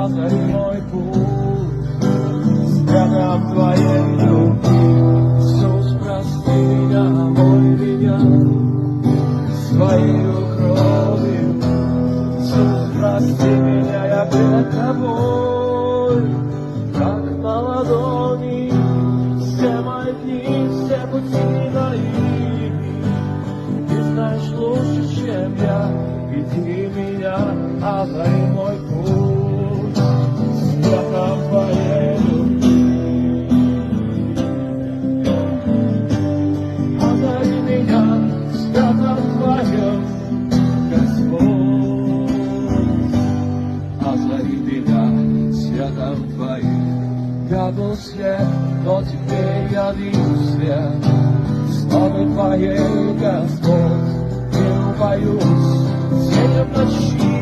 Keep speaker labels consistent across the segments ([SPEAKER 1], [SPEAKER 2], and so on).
[SPEAKER 1] озари мой путь святом Твоей любви. Иисус, прости меня, омой меня Своею кровью. Иисус, прости меня, я пред Тобой, как на ладони, все мои дни, все пути мои. Ты знаешь лучше, чем я, веди меня, озари мой путь светом Твоей любви. Озари меня светом Твоим, Господь. Озари меня светом Твоим. Я был свет, но теперь я вижу свет. Славы Твоей, Господь, не боюсь, светом ночи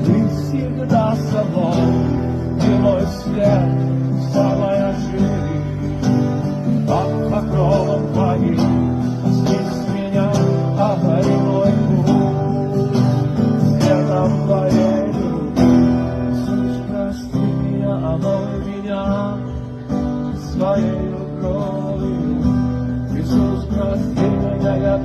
[SPEAKER 1] Ты всегда со мной, Ты мой свет, вся моя жизнь. Под покровом Твоим освети меня, озари мой путь светом Твоей любви. Иисус, прости меня, омой меня своей кровью. Иисус, прости меня, я